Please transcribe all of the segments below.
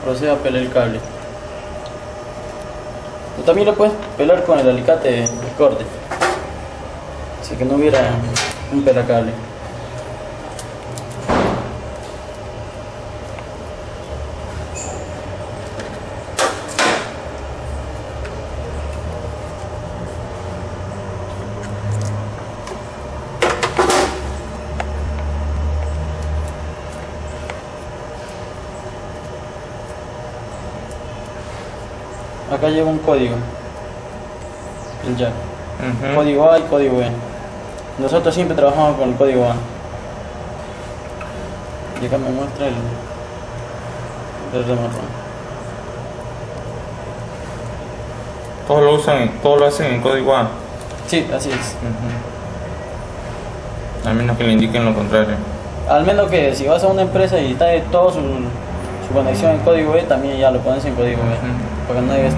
proceda a pelar el cable. Tú también lo puedes pelar con el alicate de corte, así que no hubiera un pelacable. Acá lleva un código, el jack. Código A y código B. Nosotros siempre trabajamos con el código A. Y acá me muestra el remarrón. Todos lo hacen en código A. Sí, así es. A menos que le indiquen lo contrario. Al menos que si vas a una empresa y está toda su conexión en código B, también ya lo pones en código B. Para que no haya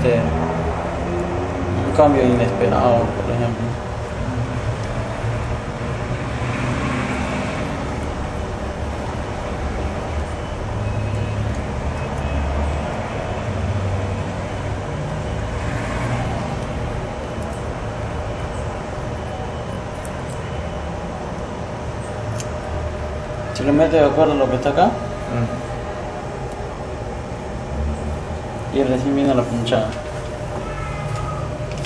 un cambio inesperado, por ejemplo. Si lo metes de acuerdo a lo que está acá, y recién viene la punchada.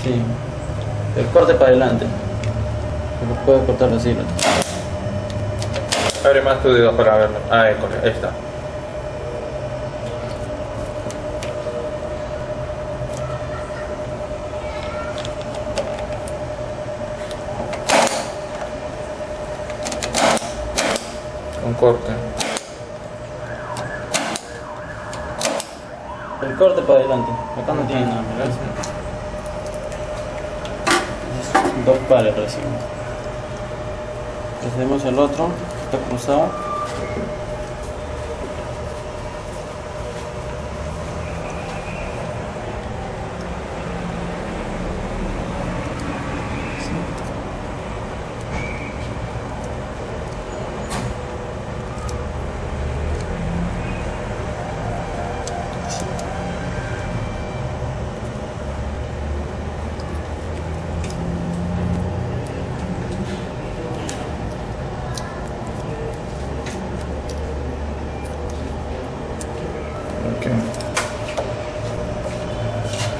Sí, el corte para adelante. Se lo puedes cortar así. Abre más tu dedo para verlo. Ahí está. Un corte. El corte para adelante. Acá no tiene nada, ¿verdad? Dos pares recién. Hacemos el otro, está cruzado.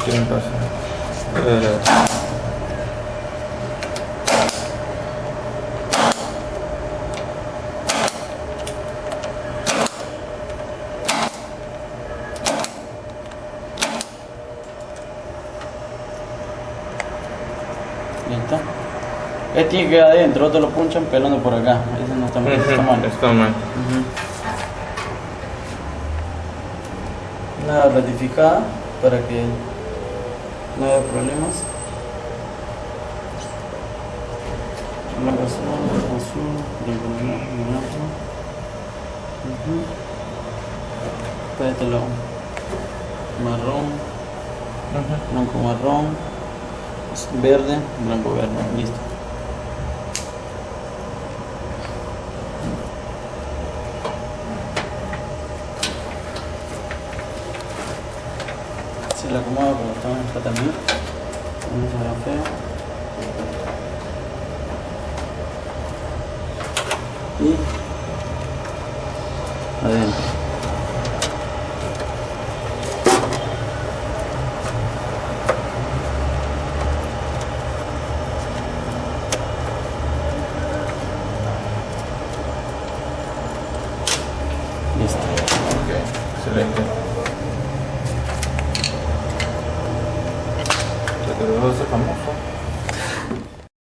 ¿Qué me pasa? Ya está. Este tiene que quedar adentro, otros lo punchan pelando por acá. Ese no está mal. Está mal. Está mal. Una ratificada para que no haya problemas. Blanco azul, blanco. Para este lado. Marrón, blanco marrón, verde, blanco verde. Listo. Se la acomoda como está también. No se verá feo. Y adentro. Listo. Ok, excelente. Te quedó ese famoso.